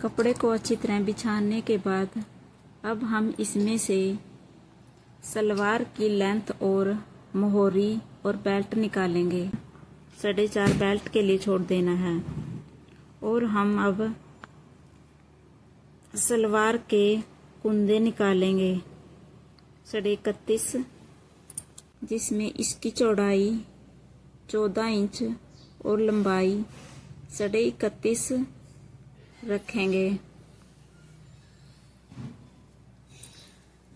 कपड़े को अच्छी तरह बिछाने के बाद अब हम इसमें से सलवार की लेंथ और मोहरी और बेल्ट निकालेंगे। 4.5 बेल्ट के लिए छोड़ देना है। और हम अब सलवार के कुंदे निकालेंगे 31.5, जिसमें इसकी चौड़ाई 14 इंच और लंबाई 31.5 रखेंगे।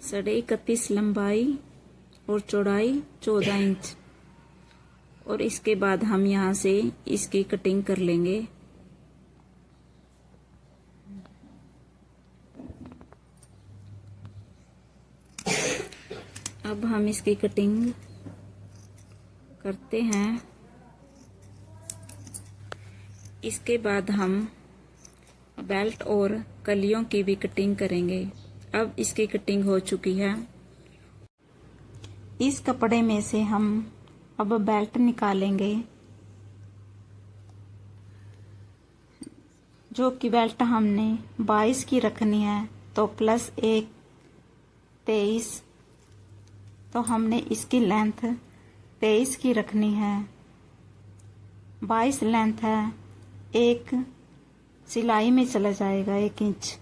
31.5 लंबाई और चौड़ाई 14 इंच। और इसके बाद हम यहाँ से इसकी कटिंग कर लेंगे। अब हम इसकी कटिंग करते हैं। इसके बाद हम बेल्ट और कलियों की भी कटिंग करेंगे। अब इसकी कटिंग हो चुकी है। इस कपड़े में से हम अब बेल्ट निकालेंगे, जो कि बेल्ट हमने 22 की रखनी है, तो +1 23, तो हमने इसकी लेंथ 23 की रखनी है। 22 लेंथ है, एक सिलाई में चला जाएगा 1 इंच।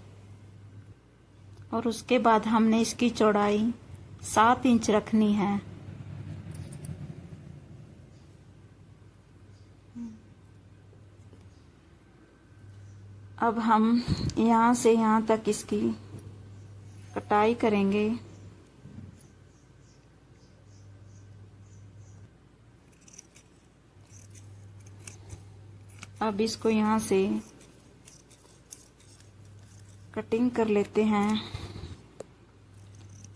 और उसके बाद हमने इसकी चौड़ाई 7 इंच रखनी है। अब हम यहाँ से यहाँ तक इसकी कटाई करेंगे। अब इसको यहाँ से कटिंग कर लेते हैं।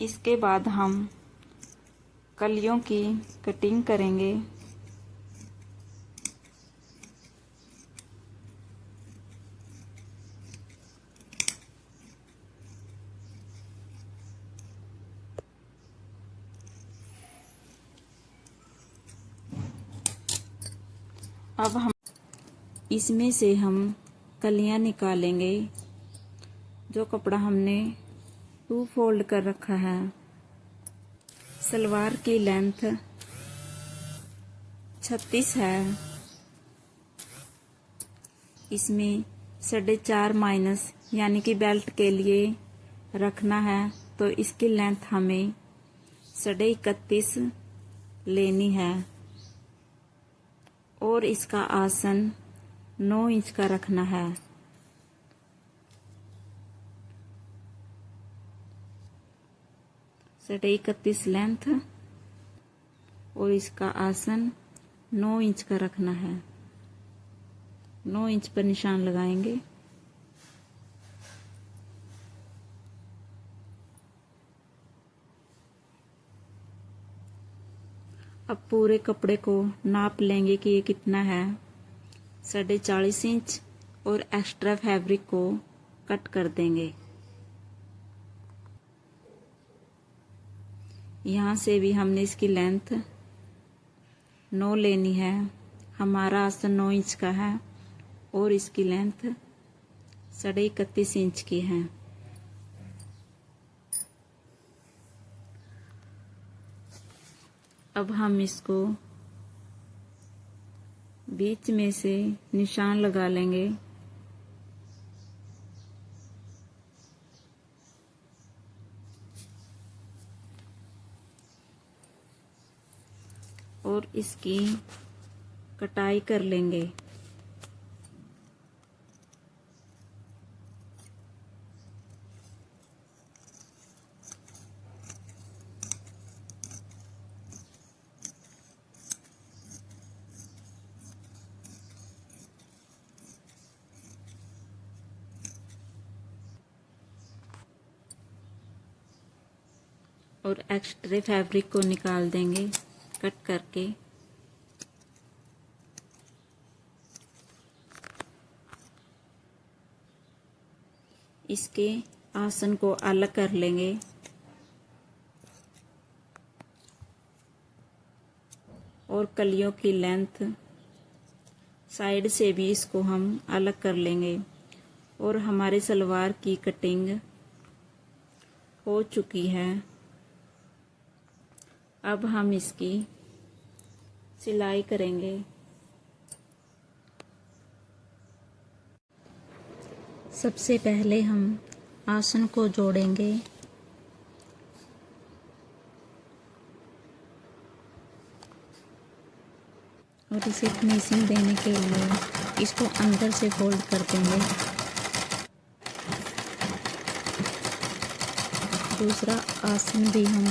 इसके बाद हम कलियों की कटिंग करेंगे। अब हम इसमें से हम कलियां निकालेंगे। जो कपड़ा हमने 2 फोल्ड कर रखा है। सलवार की लेंथ 36 है। इसमें 4.5 माइनस यानी कि बेल्ट के लिए रखना है, तो इसकी लेंथ हमें 31.5 लेनी है। और इसका आसन 9 इंच का रखना है। साढ़े 31 लेंथ और इसका आसन 9 इंच का रखना है। 9 इंच पर निशान लगाएंगे। अब पूरे कपड़े को नाप लेंगे कि ये कितना है। 40.5 इंच और एक्स्ट्रा फैब्रिक को कट कर देंगे। यहाँ से भी हमने इसकी लेंथ 9 लेनी है। हमारा आसन 9 इंच का है और इसकी लेंथ 31.5 इंच की है। अब हम इसको बीच में से निशान लगा लेंगे। और इसकी कटाई कर लेंगे। और एक्स्ट्रा फैब्रिक को निकाल देंगे कट करके। इसके आसन को अलग कर लेंगे। और कलियों की लेंथ साइड से भी इसको हम अलग कर लेंगे। और हमारी सलवार की कटिंग हो चुकी है। अब हम इसकी सिलाई करेंगे। सबसे पहले हम आसन को जोड़ेंगे। और इसे फिनिशिंग देने के लिए इसको अंदर से फोल्ड कर देंगे। दूसरा आसन भी हम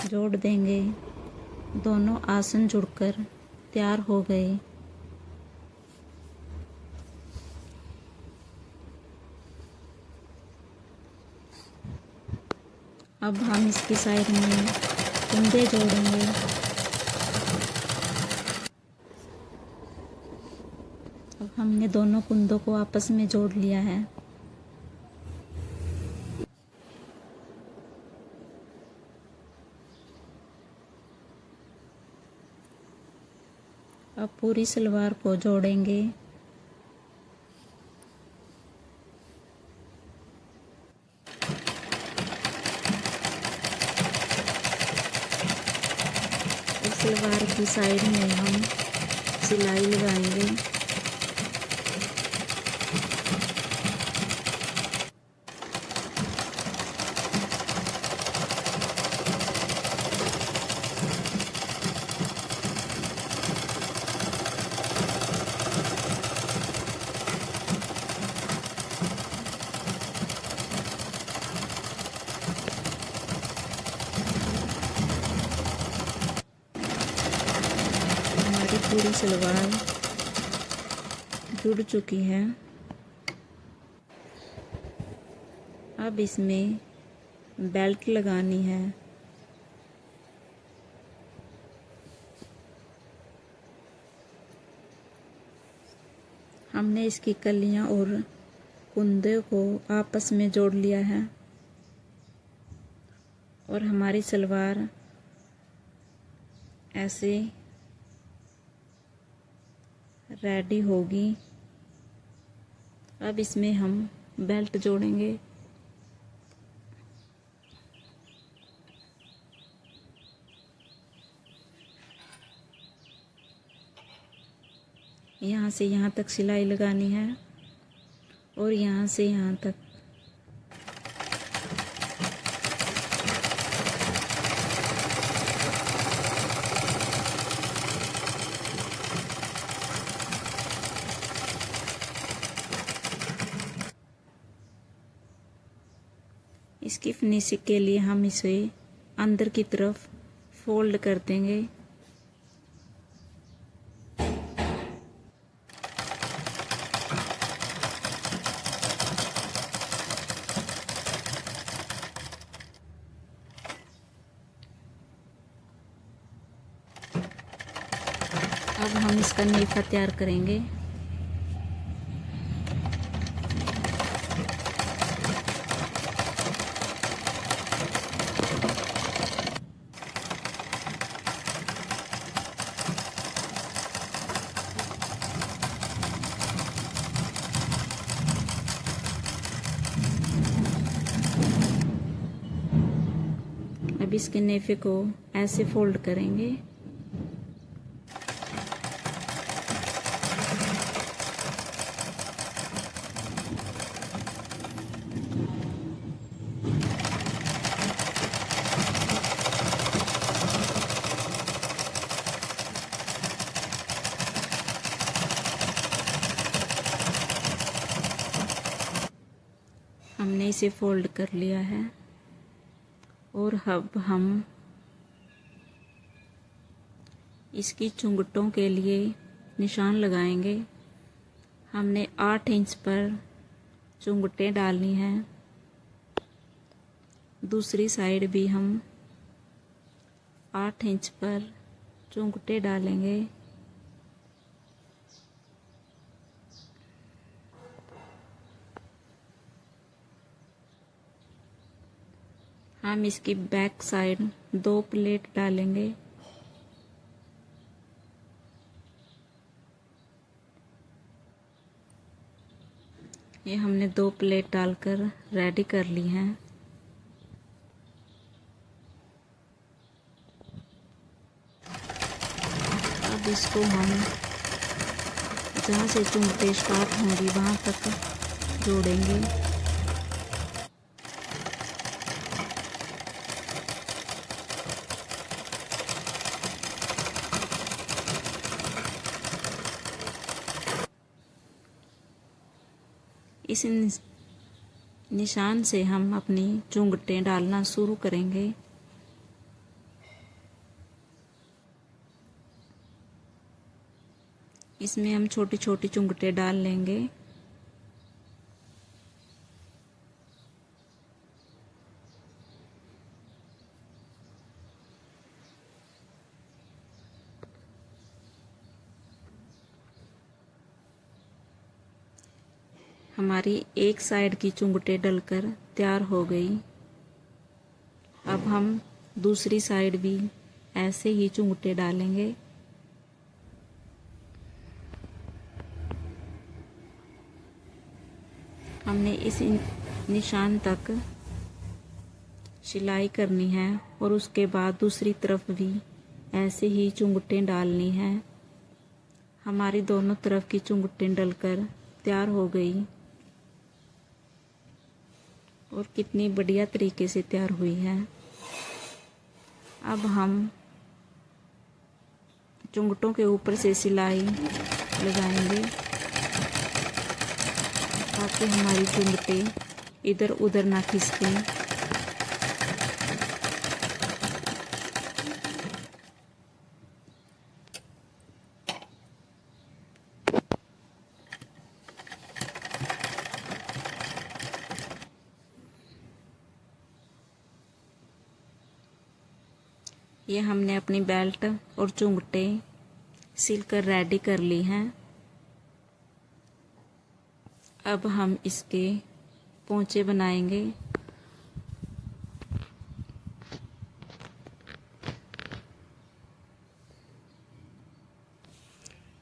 जोड़ देंगे। दोनों आसन जुड़कर तैयार हो गए। अब हम इसकी साइड में कुंदे जोड़ेंगे। अब हमने दोनों कुंदों को आपस में जोड़ लिया है। अब पूरी सलवार को जोड़ेंगे। सलवार की साइड में हम सिलाई लगाएंगे। पूरी सलवार जुड़ चुकी है। अब इसमें बेल्ट लगानी है। हमने इसकी कलियां और कुंदे को आपस में जोड़ लिया है और हमारी सलवार ऐसे रेडी होगी। अब इसमें हम बेल्ट जोड़ेंगे। यहाँ से यहाँ तक सिलाई लगानी है और यहाँ से यहाँ तक। इसकी फिनिशिंग के लिए हम इसे अंदर की तरफ फोल्ड कर देंगे। अब हम इसका नेफा तैयार करेंगे। अब इसके नेफे को ऐसे फोल्ड करेंगे। हमने इसे फोल्ड कर लिया है और अब हम इसकी चुंगटों के लिए निशान लगाएंगे। हमने 8 इंच पर चुंगटें डालनी हैं। दूसरी साइड भी हम 8 इंच पर चुंगटें डालेंगे। हम इसकी बैक साइड 2 प्लेट डालेंगे। ये हमने 2 प्लेट डालकर रेडी कर ली हैं। अब इसको हम जहाँ से चुंगटे स्टार्ट होंगी वहाँ तक जोड़ेंगे। इस निशान से हम अपनी चुंगटें डालना शुरू करेंगे। इसमें हम छोटी छोटी चुंगटें डाल लेंगे। हमारी एक साइड की चुंगटें डलकर तैयार हो गई। अब हम दूसरी साइड भी ऐसे ही चुंगटें डालेंगे। हमने इस निशान तक सिलाई करनी है और उसके बाद दूसरी तरफ भी ऐसे ही चुंगटें डालनी है। हमारी दोनों तरफ की चुंगटें डलकर तैयार हो गई और कितनी बढ़िया तरीके से तैयार हुई है। अब हम चुंगटों के ऊपर से सिलाई लगाएंगे ताकि हमारी चुंगटें इधर उधर ना खिसकें। ये हमने अपनी बेल्ट और चुंगटें सिलकर रेडी कर ली हैं। अब हम इसके पोंचे बनाएंगे।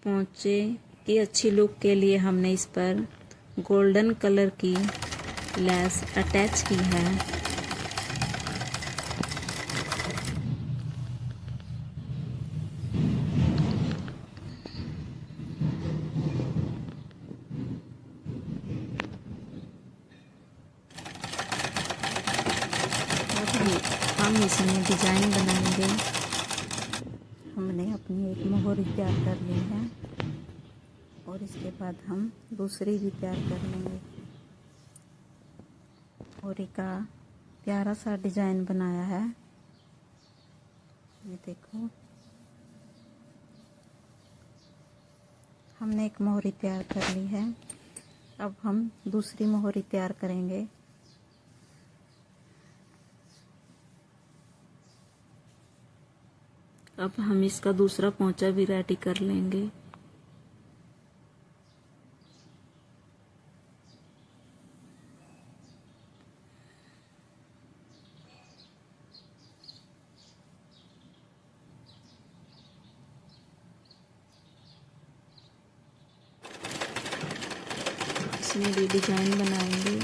पोंचे की अच्छी लुक के लिए हमने इस पर गोल्डन कलर की लेस अटैच की है। हम इसमें डिज़ाइन बनाएंगे। हमने अपनी एक मोहरी तैयार कर ली है और इसके बाद हम दूसरी भी तैयार कर लेंगे। मोहरी का प्यारा सा डिज़ाइन बनाया है। ये देखो, हमने एक मोहरी तैयार कर ली है। अब हम दूसरी मोहरी तैयार करेंगे। अब हम इसका दूसरा पोंचा भी रेडी कर लेंगे। इसमें भी डिजाइन बनाएंगे।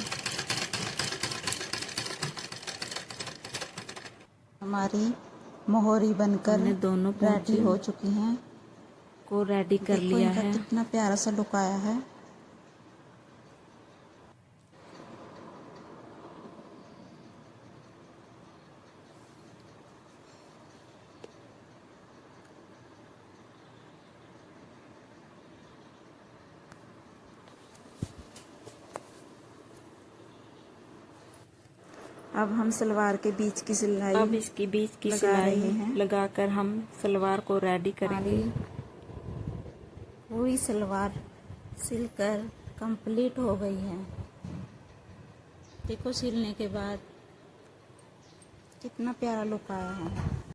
हमारी मोहरी बनकर दोनों रेडी हो चुकी हैं। को रेडी कर लिया है। कितना प्यारा सा लुक आया है। अब हम सलवार के बीच की सिलाई, अब इसकी बीच की सिलाई लगाकर हम सलवार को रेडी करेंगे। पूरी सलवार सिलकर कंप्लीट हो गई है। देखो सिलने के बाद कितना प्यारा लुक आया है।